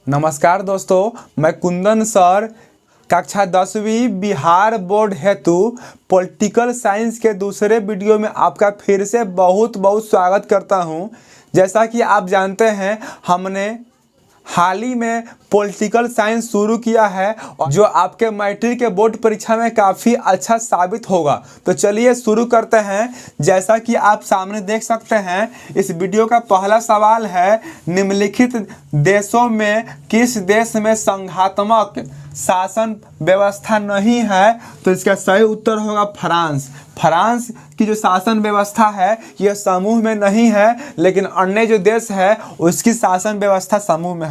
नमस्कार दोस्तों, मैं कुंदन सर कक्षा 10वीं बिहार बोर्ड हेतु पॉलिटिकल साइंस के दूसरे वीडियो में आपका फिर से बहुत बहुत स्वागत करता हूं। जैसा कि आप जानते हैं, हमने हाल ही में पॉलिटिकल साइंस शुरू किया है जो आपके मैट्रिक के बोर्ड परीक्षा में काफ़ी अच्छा साबित होगा। तो चलिए शुरू करते हैं। जैसा कि आप सामने देख सकते हैं, इस वीडियो का पहला सवाल है, निम्नलिखित देशों में किस देश में संघात्मक शासन व्यवस्था नहीं है? तो इसका सही उत्तर होगा फ्रांस। फ्रांस की जो शासन व्यवस्था है यह समूह में नहीं है, लेकिन अन्य जो देश है उसकी शासन व्यवस्था समूह में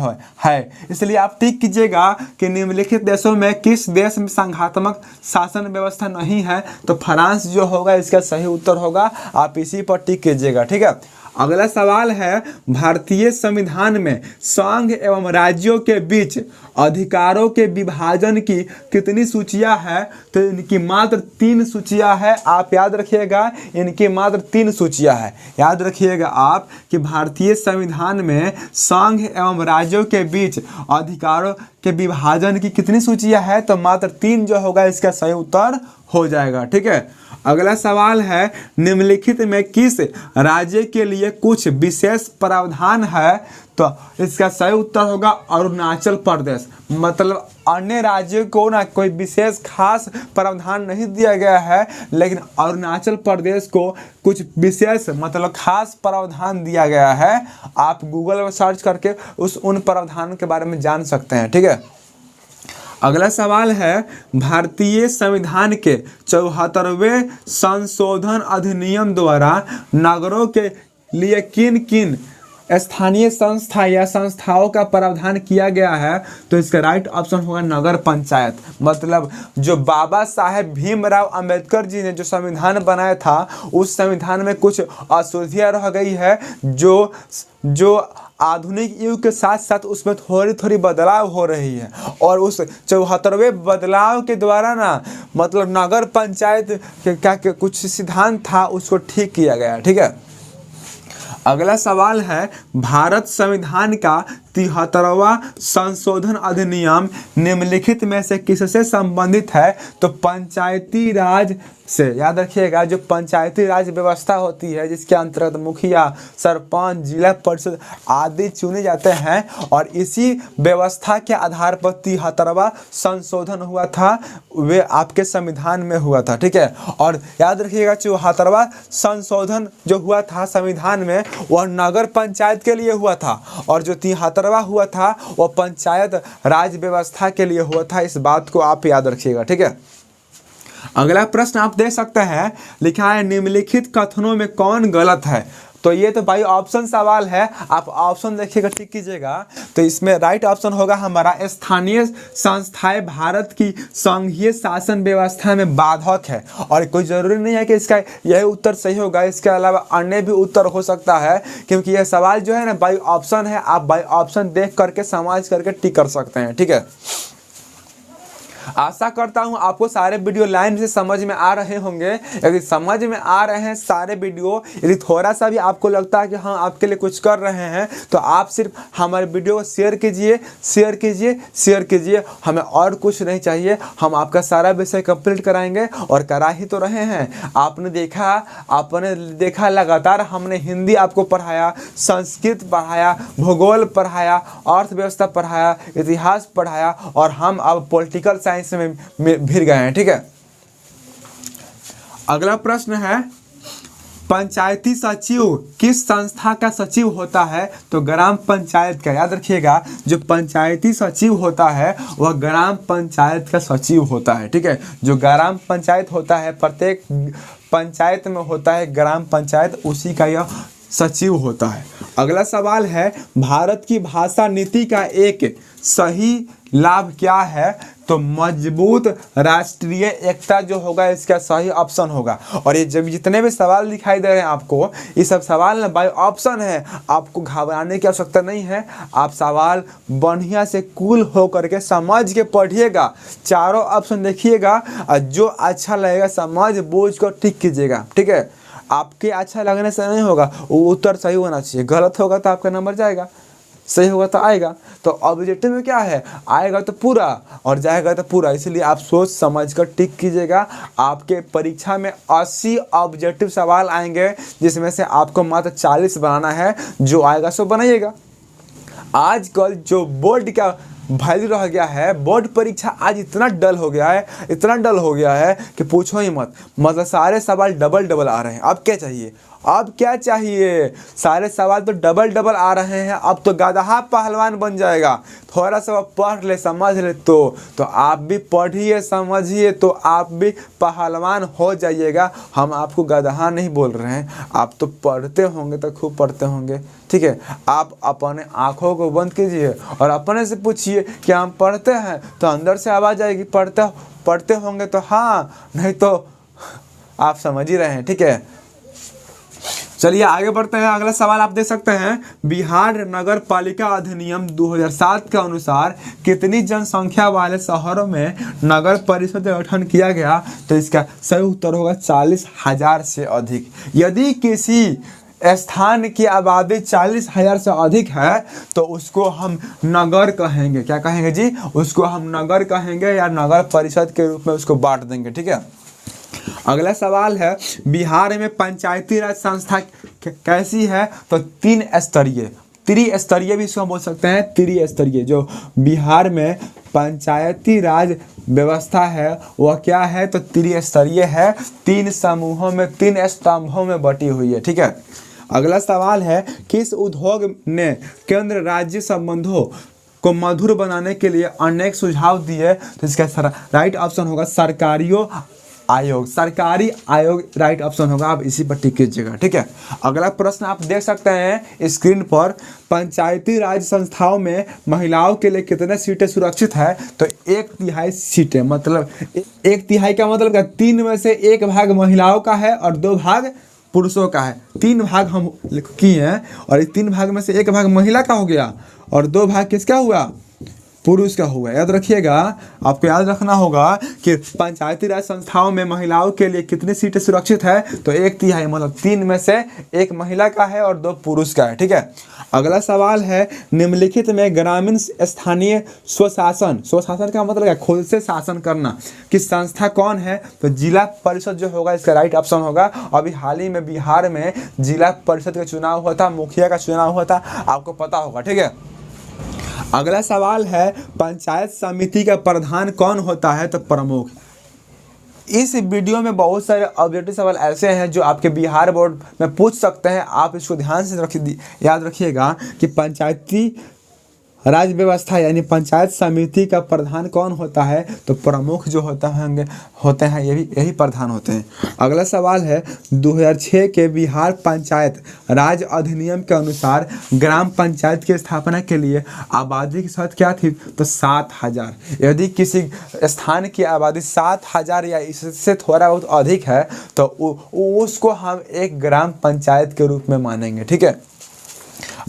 है। इसलिए आप टिक कीजिएगा कि निम्नलिखित देशों में किस देश में संघात्मक शासन व्यवस्था नहीं है। तो फ्रांस जो होगा इसका सही उत्तर होगा। आप इसी पर टिक कीजिएगा, ठीक है। अगला सवाल है, भारतीय संविधान में संघ एवं राज्यों के बीच अधिकारों के विभाजन की कितनी सूचियां हैं? तो इनकी मात्र 3 सूचियां हैं। आप याद रखिएगा, इनकी मात्र 3 सूचियां हैं। याद रखिएगा आप कि भारतीय संविधान में संघ एवं राज्यों के बीच अधिकारों के विभाजन की कितनी सूचियां हैं? तो मात्र 3 जो होगा इसका सही उत्तर हो जाएगा, ठीक है। अगला सवाल है, निम्नलिखित में किस राज्य के लिए कुछ विशेष प्रावधान है? तो इसका सही उत्तर होगा अरुणाचल प्रदेश। मतलब अन्य राज्यों को ना कोई विशेष खास प्रावधान नहीं दिया गया है, लेकिन अरुणाचल प्रदेश को कुछ विशेष मतलब खास प्रावधान दिया गया है। आप गूगल में सर्च करके उन प्रावधानों के बारे में जान सकते हैं, ठीक है। अगला सवाल है, भारतीय संविधान के 74वें संशोधन अधिनियम द्वारा नगरों के लिए किन किन स्थानीय संस्था या संस्थाओं का प्रावधान किया गया है? तो इसका राइट ऑप्शन होगा नगर पंचायत। मतलब जो बाबा साहेब भीमराव अंबेडकर जी ने जो संविधान बनाया था, उस संविधान में कुछ अशुद्धियाँ रह गई है जो आधुनिक युग के साथ साथ उसमें थोड़ी थोड़ी बदलाव हो रही है, और उस 74वें बदलाव के द्वारा ना मतलब नगर पंचायत का कुछ सिद्धांत था उसको ठीक किया गया, ठीक है। अगला सवाल है, भारत संविधान का 73वां संशोधन अधिनियम निम्नलिखित में से किससे संबंधित है? तो पंचायती राज से। याद रखिएगा, जो पंचायती राज व्यवस्था होती है जिसके अंतर्गत मुखिया, सरपंच, जिला परिषद आदि चुने जाते हैं, और इसी व्यवस्था के आधार पर 73वां संशोधन हुआ था, वे आपके संविधान में हुआ था, ठीक है। और याद रखिएगा, 74वां संशोधन जो हुआ था संविधान में वह नगर पंचायत के लिए हुआ था, और जो 73वां हुआ था वह पंचायत राज व्यवस्था के लिए हुआ था। इस बात को आप याद रखिएगा, ठीक है। अगला प्रश्न आप देख सकते हैं, लिखा है, निम्नलिखित कथनों में कौन गलत है? तो ये तो भाई ऑप्शन सवाल है, आप ऑप्शन देखिएगा, टिक कीजिएगा। तो इसमें राइट ऑप्शन होगा हमारा, स्थानीय संस्थाएं भारत की संघीय शासन व्यवस्था में बाधक है। और कोई जरूरी नहीं है कि इसका यही उत्तर सही होगा, इसके अलावा अन्य भी उत्तर हो सकता है, क्योंकि यह सवाल जो है ना बाई ऑप्शन है। आप बाई ऑप्शन देख करके समझ करके टिक कर सकते हैं, ठीक है। आशा करता हूं आपको सारे वीडियो लाइन से समझ में आ रहे होंगे। यदि समझ में आ रहे हैं सारे वीडियो, यदि थोड़ा सा भी आपको लगता है कि हाँ आपके लिए कुछ कर रहे हैं, तो आप सिर्फ हमारे वीडियो को शेयर कीजिए, शेयर कीजिए, शेयर कीजिए। हमें और कुछ नहीं चाहिए, हम आपका सारा विषय कंप्लीट कराएंगे, और करा ही तो रहे हैं। आपने देखा लगातार हमने हिंदी आपको पढ़ाया, संस्कृत पढ़ाया, भूगोल पढ़ाया, अर्थव्यवस्था पढ़ाया, इतिहास पढ़ाया, और हम अब पॉलिटिकल साइंस में भिड़ गए हैं, ठीक है। अगला प्रश्न है, पंचायती सचिव किस संस्था का सचिव होता है? तो ग्राम पंचायत का। याद रखिएगा, जो पंचायती सचिव होता है वह ग्राम पंचायत का सचिव होता है, ठीक है। जो ग्राम पंचायत होता है, प्रत्येक पंचायत में होता है ग्राम पंचायत, उसी का यह सचिव होता है। अगला सवाल है, भारत की भाषा नीति का एक सही लाभ क्या है? तो मजबूत राष्ट्रीय एकता जो होगा इसका सही ऑप्शन होगा। और ये जब जितने भी सवाल दिखाई दे रहे हैं आपको, ये सब सवाल ना बाय ऑप्शन है, आपको घबराने की आवश्यकता नहीं है। आप सवाल बढ़िया से कूल हो करके समझ के पढ़िएगा, चारों ऑप्शन देखिएगा, और जो अच्छा लगेगा समझ बूझ कर टिक कीजिएगा, ठीक है। आपके अच्छा लगने से नहीं होगा, वो उत्तर सही होना चाहिए, गलत होगा तो आपका नंबर जाएगा। सही होगा तो आएगा। तो ऑब्जेक्टिव में क्या है, आएगा तो पूरा और जाएगा तो पूरा, इसलिए आप सोच समझ कर टिक कीजिएगा। आपके परीक्षा में 80 ऑब्जेक्टिव सवाल आएंगे, जिसमें से आपको मात्र 40 बनाना है। जो आएगा सो बनाइएगा। आजकल जो बोर्ड का वैल्यू रह गया है, बोर्ड परीक्षा आज इतना डल हो गया है, इतना डल हो गया है कि पूछो ही मत। मतलब सारे सवाल डबल डबल आ रहे हैं। अब क्या चाहिए, अब क्या चाहिए, सारे सवाल तो डबल डबल आ रहे हैं। अब तो गधा पहलवान बन जाएगा। थोड़ा सा पढ़ ले समझ ले तो आप भी पढ़िए समझिए तो आप भी पहलवान हो जाइएगा। हम आपको गधा नहीं बोल रहे हैं, आप तो पढ़ते होंगे तो खूब पढ़ते होंगे, ठीक है। आप अपने आँखों को बंद कीजिए और अपने से पूछिए कि हम पढ़ते हैं, तो अंदर से आवाज़ आएगी पढ़ते होंगे तो हाँ, नहीं तो आप समझ ही रहे हैं, ठीक है। चलिए आगे बढ़ते हैं। अगला सवाल आप देख सकते हैं, बिहार नगर पालिका अधिनियम 2007 के अनुसार कितनी जनसंख्या वाले शहरों में नगर परिषद का गठन किया गया? तो इसका सही उत्तर होगा 40,000 से अधिक। यदि किसी स्थान की आबादी 40,000 से अधिक है तो उसको हम नगर कहेंगे। क्या कहेंगे जी? उसको हम नगर कहेंगे या नगर परिषद के रूप में उसको बांट देंगे, ठीक है। अगला सवाल है, बिहार में पंचायती राज संस्था कैसी है? तो त्रिस्तरीय भी इसको हम बोल सकते हैं। त्रिस्तरीय जो बिहार में पंचायती राज व्यवस्था है वह क्या है? तो त्रिस्तरीय है। 3 समूहों में 3 स्तंभों में बटी हुई है, ठीक है। अगला सवाल है, किस उद्योग ने केंद्र राज्य संबंधों को मधुर बनाने के लिए अनेक सुझाव दिए? तो इसका राइट ऑप्शन होगा सरकारी आयोग राइट ऑप्शन होगा। आप इसी पर टिक कीजिएगा, ठीक है। अगला प्रश्न आप देख सकते हैं स्क्रीन पर, पंचायती राज संस्थाओं में महिलाओं के लिए कितने सीटें सुरक्षित है? तो 1/3 सीटें। मतलब 1/3 का मतलब क्या? 3 में से 1 भाग महिलाओं का है और 2 भाग पुरुषों का है। 3 भाग हम किए हैं और इस 3 भाग में से 1 भाग महिला का हो गया और 2 भाग किसका हुआ? पुरुष का हुआ। याद रखिएगा, आपको याद रखना होगा कि पंचायती राज संस्थाओं में महिलाओं के लिए कितनी सीटें सुरक्षित है? तो 1/3 मतलब 3 में से 1 महिला का है और 2 पुरुष का है, ठीक है। अगला सवाल है, निम्नलिखित में ग्रामीण स्थानीय स्वशासन का मतलब है खुद से शासन करना कि संस्था कौन है? तो जिला परिषद जो होगा इसका राइट ऑप्शन होगा। अभी हाल ही में बिहार में जिला परिषद का चुनाव हुआ था, मुखिया का चुनाव हुआ था, आपको पता होगा, ठीक है। अगला सवाल है, पंचायत समिति का प्रधान कौन होता है? तो प्रमुख। इस वीडियो में बहुत सारे ऑब्जेक्टिव सवाल ऐसे हैं जो आपके बिहार बोर्ड में पूछ सकते हैं। आप इसको ध्यान से याद रखिएगा कि पंचायती राज व्यवस्था यानी पंचायत समिति का प्रधान कौन होता है? तो प्रमुख जो होते हैं यही प्रधान होते हैं। अगला सवाल है, 2006 के बिहार पंचायत राज अधिनियम के अनुसार ग्राम पंचायत की स्थापना के लिए आबादी की शर्त क्या थी? तो 7,000। यदि किसी स्थान की आबादी 7,000 या इससे थोड़ा बहुत अधिक है तो उसको हम एक ग्राम पंचायत के रूप में मानेंगे, ठीक है।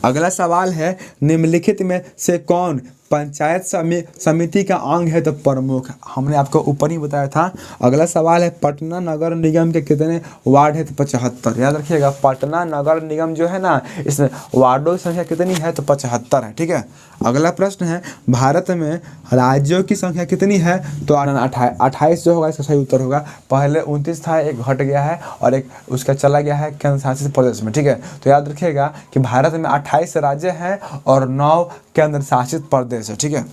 अगला सवाल है, निम्नलिखित में से कौन पंचायत समिति का अंग है? तो प्रमुख। हमने आपको ऊपर ही बताया था। अगला सवाल है, पटना नगर निगम के कितने वार्ड है? तो 75। याद रखिएगा, पटना नगर निगम जो है ना, इसमें वार्डों की संख्या कितनी है? तो 75 है, ठीक है। अगला प्रश्न है, भारत में राज्यों की संख्या कितनी है? तो 28 जो होगा इसका सही उत्तर होगा। पहले 29 था, एक घट गया है और एक उसका चला गया है केंद्र शासित प्रदेश में, ठीक है। तो याद रखिएगा कि भारत में 28 राज्य हैं और 9 केंद्र शासित प्रदेश है, ठीक है।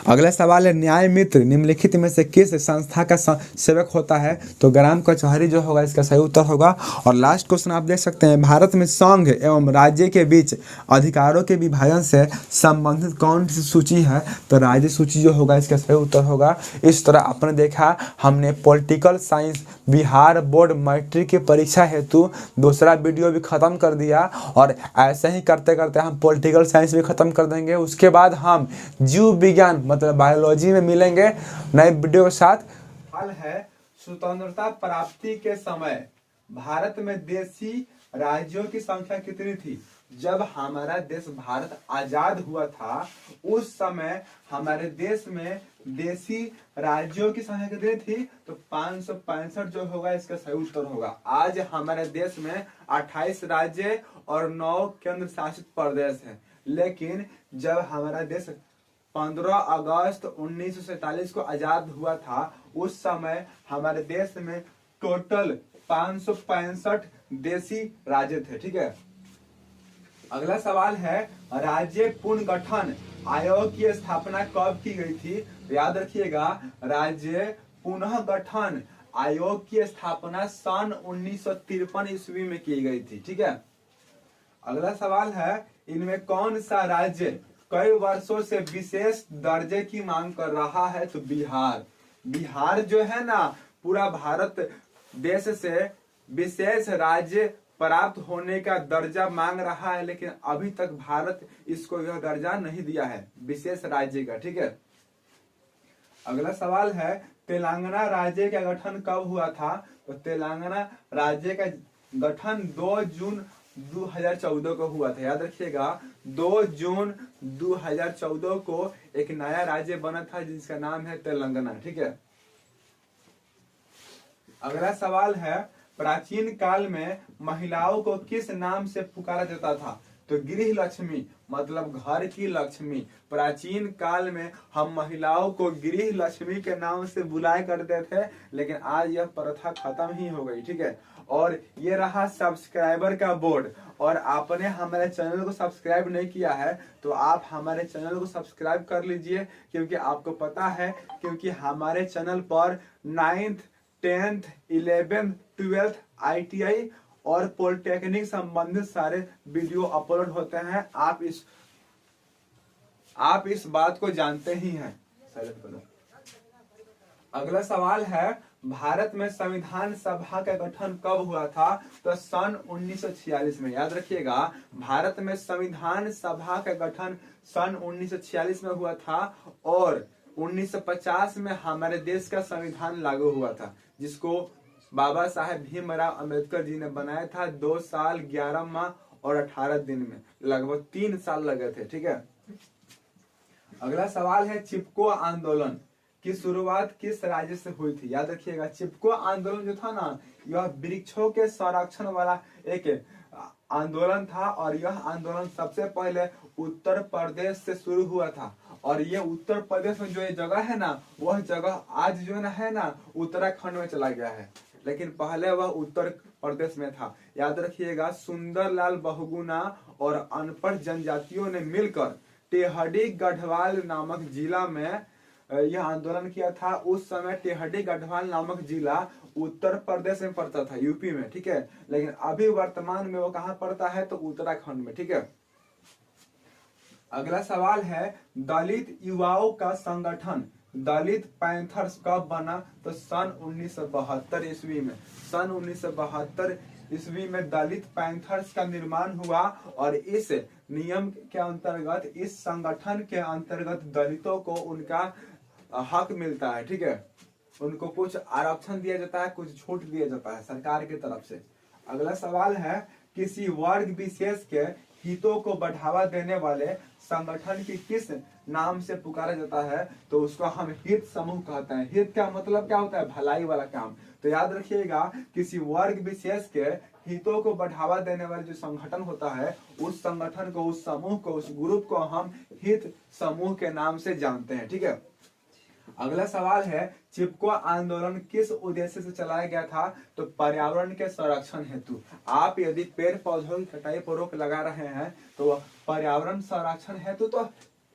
अगला सवाल है, न्याय मित्र निम्नलिखित में से किस संस्था का सेवक होता है? तो ग्राम कचहरी जो होगा इसका सही उत्तर होगा। और लास्ट क्वेश्चन आप देख सकते हैं, भारत में संघ एवं राज्य के बीच अधिकारों के विभाजन से संबंधित कौन सी सूची है? तो राज्य सूची जो होगा इसका सही उत्तर होगा। इस तरह आपने देखा, हमने political science Bihar board matric की परीक्षा हेतु दूसरा वीडियो भी खत्म कर दिया और ऐसे ही करते करते हम पॉलिटिकल साइंस भी खत्म कर देंगे। उसके बाद हम जीव विज्ञान मतलब बायोलॉजी में मिलेंगे नए वीडियो के साथ। हाल है, स्वतंत्रता प्राप्ति के समय भारत में देशी राज्यों की संख्या कितनी थी? जब हमारा देश भारत आजाद हुआ था उस समय हमारे देश में देशी राज्यों की संख्या कितनी थी? तो 565 जो होगा इसका सही उत्तर होगा। आज हमारे देश में 28 राज्य और 9 केंद्र शासित प्रदेश हैं। लेकिन जब हमारा देश 15 अगस्त 1947 को आजाद हुआ था, उस समय हमारे देश में टोटल 565 देशी राज्य थे। ठीक है, अगला सवाल है राज्य पुनर्गठन आयोग की स्थापना कब की गई थी? याद रखिएगा, राज्य पुनः गठन आयोग की स्थापना सन 1953 ईस्वी में की गई थी। ठीक है, अगला सवाल है इनमें कौन सा राज्य कई वर्षों से विशेष दर्जे की मांग कर रहा है? तो बिहार। बिहार जो है ना, पूरा भारत देश से विशेष राज्य प्राप्त होने का दर्जा मांग रहा है, लेकिन अभी तक भारत इसको यह दर्जा नहीं दिया है विशेष राज्य का। ठीक है, अगला सवाल है तेलंगाना राज्य का गठन कब हुआ था? तो तेलंगाना राज्य का गठन 2 जून 2014 को हुआ था। याद रखिएगा, 2 जून 2014 को एक नया राज्य बना था जिसका नाम है तेलंगाना। ठीक है, अगला सवाल है प्राचीन काल में महिलाओं को किस नाम से पुकारा जाता था? तो गृह लक्ष्मी, मतलब घर की लक्ष्मी। प्राचीन काल में हम महिलाओं को गृह लक्ष्मी के नाम से बुलाया करते थे, लेकिन आज यह प्रथा खत्म ही हो गई। ठीक है, और ये रहा सब्सक्राइबर का बोर्ड। और आपने हमारे चैनल को सब्सक्राइब नहीं किया है तो आप हमारे चैनल को सब्सक्राइब कर लीजिए, क्योंकि आपको पता है, क्योंकि हमारे चैनल पर 9th 10th 11th 12th ITI और पॉलिटेक्निक संबंधित सारे वीडियो अपलोड होते हैं। आप इस बात को जानते ही हैं। अगला सवाल है भारत में संविधान सभा का गठन कब हुआ था? तो सन 1946 में। याद रखिएगा, भारत में संविधान सभा का गठन सन 1946 में हुआ था और 1950 में हमारे देश का संविधान लागू हुआ था, जिसको बाबा साहेब भीमराव अंबेडकर जी ने बनाया था 2 साल 11 माह और 18 दिन में। लगभग 3 साल लगे थे। ठीक है, अगला सवाल है चिपको आंदोलन की शुरुआत किस राज्य से हुई थी? याद रखिएगा, चिपको आंदोलन जो था ना, यह वृक्षों के संरक्षण वाला एक आंदोलन था और यह आंदोलन सबसे पहले उत्तर प्रदेश से शुरू हुआ था। और ये उत्तर प्रदेश में जो ये जगह है ना, वह जगह आज जो है ना उत्तराखंड में चला गया है, लेकिन पहले वह उत्तर प्रदेश में था। याद रखिएगा, सुंदरलाल बहुगुणा और अनपढ़ जनजातियों ने मिलकर टेहरी गढ़वाल नामक जिला में यह आंदोलन किया था। उस समय टेहरी गढ़वाल नामक जिला उत्तर प्रदेश में पड़ता था, यूपी में। ठीक है, लेकिन अभी वर्तमान में वो कहाँ पड़ता है? तो उत्तराखंड में। ठीक है, अगला सवाल है दलित युवाओं का संगठन दलित पैंथर्स कब बना? तो सन 1972 ईस्वी में। सन 1972 ईस्वी में दलित पैंथर्स का निर्माण हुआ और इस नियम के अंतर्गत, इस संगठन के अंतर्गत दलितों को उनका हक मिलता है। ठीक है, उनको कुछ आरक्षण दिया जाता है, कुछ छूट दिया जाता है सरकार की तरफ से। अगला सवाल है किसी वर्ग विशेष के हितों को बढ़ावा देने वाले संगठन की किस नाम से पुकारा जाता है? तो उसको हम हित समूह कहते हैं। हित का मतलब क्या होता है? भलाई वाला काम। तो याद रखिएगा, किसी वर्ग विशेष के हितों को बढ़ावा देने वाले जो संगठन होता है, उस संगठन को, उस समूह को, उस ग्रुप को हम हित समूह के नाम से जानते हैं। ठीक है, अगला सवाल है चिपको आंदोलन किस उद्देश्य से चलाया गया था? तो पर्यावरण के संरक्षण हेतु। आप यदि पेड़ पौधों की कटाई पर रोक लगा रहे हैं तो पर्यावरण संरक्षण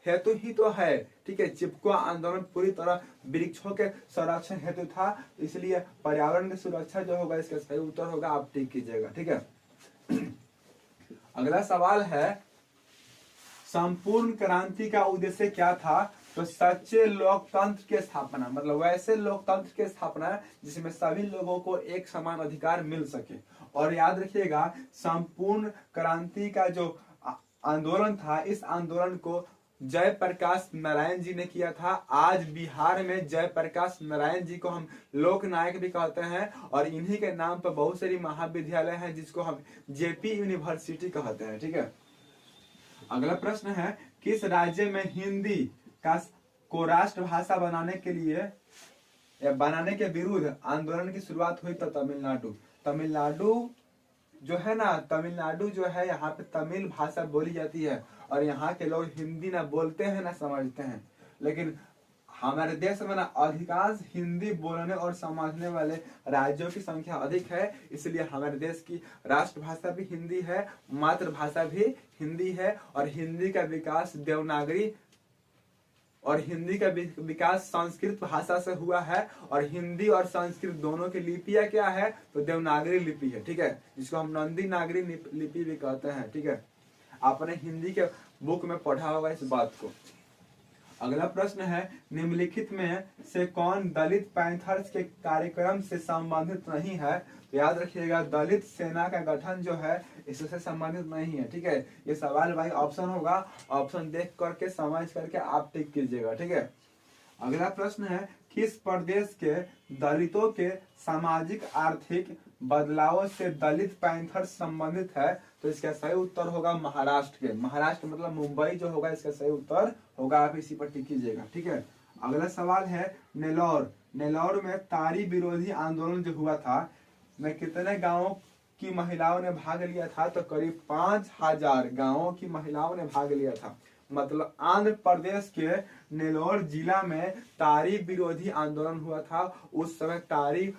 हेतु ही तो है। ठीक है, चिपको आंदोलन पूरी तरह वृक्षों के संरक्षण हेतु था, इसलिए पर्यावरण की सुरक्षा जो होगा इसका सही उत्तर होगा। आप टिक कीजिएगा। ठीक है, अगला सवाल है संपूर्ण क्रांति का उद्देश्य क्या था? तो सच्चे लोकतंत्र की स्थापना, मतलब वैसे लोकतंत्र की स्थापना जिसमें सभी लोगों को एक समान अधिकार मिल सके। और याद रखिएगा, संपूर्ण क्रांति का जो आंदोलन था, इस आंदोलन को जयप्रकाश नारायण जी ने किया था। आज बिहार में जयप्रकाश नारायण जी को हम लोक नायक भी कहते हैं और इन्हीं के नाम पर बहुत सारी महाविद्यालय हैं जिसको हम जेपी यूनिवर्सिटी कहते हैं। ठीक है, अगला प्रश्न है किस राज्य में हिंदी को राष्ट्रभाषा बनाने के लिए या बनाने के विरुद्ध आंदोलन की शुरुआत हुई? तो तमिलनाडु जो है ना, तमिलनाडु जो है, यहाँ पे तमिल भाषा बोली जाती है और यहाँ के लोग हिंदी ना बोलते हैं ना समझते हैं। लेकिन हमारे देश में ना अधिकांश हिंदी बोलने और समझने वाले राज्यों की संख्या अधिक है, इसलिए हमारे देश की राष्ट्रभाषा भी हिंदी है, मातृभाषा भी हिंदी है। और हिंदी का विकास देवनागरी और हिंदी का विकास संस्कृत भाषा से हुआ है। और हिंदी और संस्कृत दोनों की लिपियां क्या है, तो देवनागरी लिपि है, ठीक है, जिसको हम नंदी नागरी लिपि भी कहते हैं, ठीक है। आपने हिंदी के बुक में पढ़ा होगा इस बात को। अगला प्रश्न है, निम्नलिखित में से कौन दलित पैंथर्स के कार्यक्रम से संबंधित नहीं है। तो याद रखिएगा, दलित सेना का गठन जो है इससे संबंधित नहीं है, ठीक है। ये सवाल भाई ऑप्शन होगा, ऑप्शन देख करके समझ करके आप टिक कीजिएगा, ठीक है। अगला प्रश्न है, किस प्रदेश के दलितों के सामाजिक आर्थिक बदलावों से दलित पैंथर संबंधित है। तो इसका सही उत्तर होगा महाराष्ट्र के। महाराष्ट्र मतलब मुंबई जो होगा, इसका सही उत्तर होगा। आप इसी पर टिक कीजिएगा, ठीक है। अगला सवाल है, नेल्लौर नेल्लौर में तारी विरोधी आंदोलन जो हुआ था, में कितने गांवों की महिलाओं ने भाग लिया था। तो करीब 5000 गांवों की महिलाओं ने भाग लिया था। मतलब आंध्र प्रदेश के नेल्लौर जिला में तारी विरोधी आंदोलन हुआ था। उस समय तारी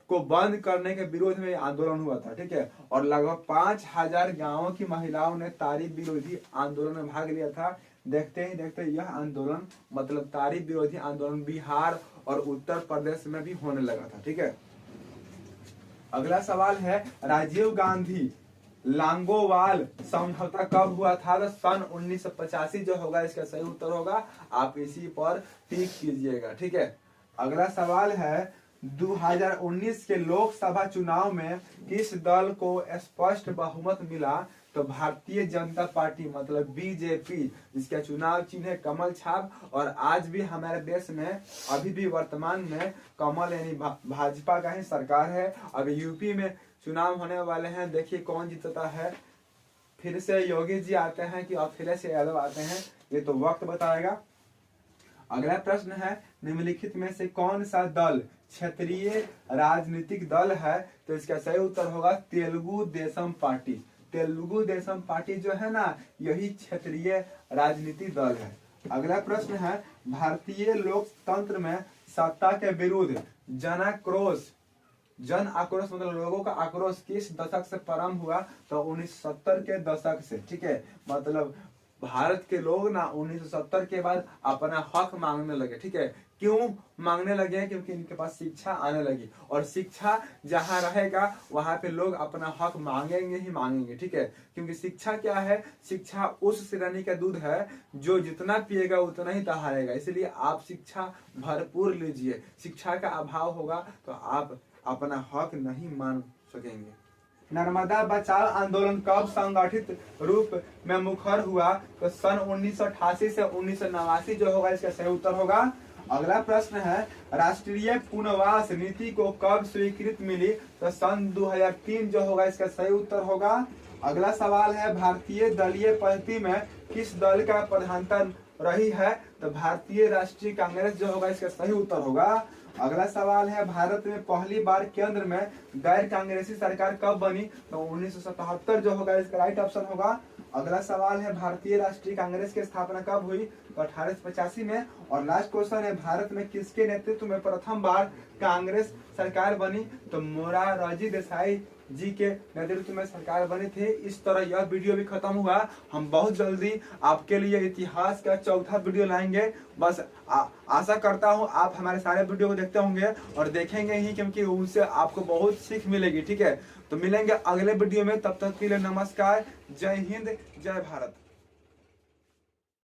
को बंद करने के विरोध में आंदोलन हुआ था, ठीक है। और लगभग 5000 गांवों की महिलाओं ने तारी विरोधी आंदोलन में भाग लिया था। देखते ही देखते यह आंदोलन मतलब तारी विरोधी आंदोलन बिहार और उत्तर प्रदेश में भी होने लगा था, ठीक है। अगला सवाल है, राजीव गांधी लांगोवाल समझौता कब हुआ था। तो सन 1985 जो होगा, इसका सही उत्तर होगा। आप इसी पर टिक कीजिएगा, ठीक है। अगला सवाल है, 2019 के लोकसभा चुनाव में किस दल को स्पष्ट बहुमत मिला। तो भारतीय जनता पार्टी मतलब बीजेपी, जिसका चुनाव चिन्ह है कमल छाप। और आज भी हमारे देश में अभी भी वर्तमान में कमल यानी भाजपा का ही सरकार है। अभी यूपी में चुनाव होने वाले हैं, देखिए कौन जीतता है। फिर से योगी जी आते हैं कि अखिलेश यादव आते हैं, ये तो वक्त बताएगा। अगला प्रश्न है, निम्नलिखित में से कौन सा दल क्षेत्रीय राजनीतिक दल है। तो इसका सही उत्तर होगा तेलुगु देशम पार्टी। तेलुगु देशम पार्टी जो है ना, यही क्षेत्रीय राजनीतिक दल है। अगला प्रश्न है, भारतीय लोकतंत्र में सत्ता के विरुद्ध जन आक्रोश मतलब लोगों का आक्रोश किस दशक से प्रारंभ हुआ। तो 1970 के दशक से, ठीक है। मतलब भारत के लोग ना 1970 के बाद अपना हक मांगने लगे, ठीक है। क्यों मांगने लगे, क्योंकि इनके पास शिक्षा आने लगी। और शिक्षा जहां रहेगा वहां पे लोग अपना हक मांगेंगे ही मांगेंगे, ठीक है। क्योंकि शिक्षा क्या है, शिक्षा उस श्रेणी का दूध है जो जितना पिएगा उतना ही दहाड़ेगा। इसलिए आप शिक्षा भरपूर लीजिए। शिक्षा का अभाव होगा तो आप अपना हक नहीं मान सकेंगे। नर्मदा बचाओ आंदोलन कब संगठित रूप में मुखर हुआ। तो सन 1988 से 1989 जो होगा, इसका सही उत्तर होगा। अगला प्रश्न है, राष्ट्रीय पुनर्वास नीति को कब स्वीकृति मिली। तो सन 2003 जो होगा, इसका सही उत्तर होगा। अगला सवाल है, भारतीय दलीय पद्धति में किस दल का प्रधानता रही है। तो भारतीय राष्ट्रीय कांग्रेस जो होगा, इसका सही उत्तर होगा। अगला सवाल है, भारत में पहली बार केंद्र में गैर कांग्रेसी सरकार कब बनी। तो 1977 जो होगा, इसका राइट ऑप्शन होगा। अगला सवाल है, भारतीय राष्ट्रीय कांग्रेस की स्थापना कब हुई। तो 1885 में। और लास्ट क्वेश्चन है, भारत में किसके नेतृत्व में प्रथम बार कांग्रेस सरकार बनी। तो मोरारजी देसाई जी के नेतृत्व में सरकार बनी थी। इस तरह यह वीडियो भी खत्म हुआ। हम बहुत जल्दी आपके लिए इतिहास का चौथा वीडियो लाएंगे। बस आशा करता हूं आप हमारे सारे वीडियो को देखते होंगे और देखेंगे ही, क्योंकि उनसे आपको बहुत सीख मिलेगी, ठीक है। तो मिलेंगे अगले वीडियो में, तब तक के लिए नमस्कार, जय हिंद, जय भारत।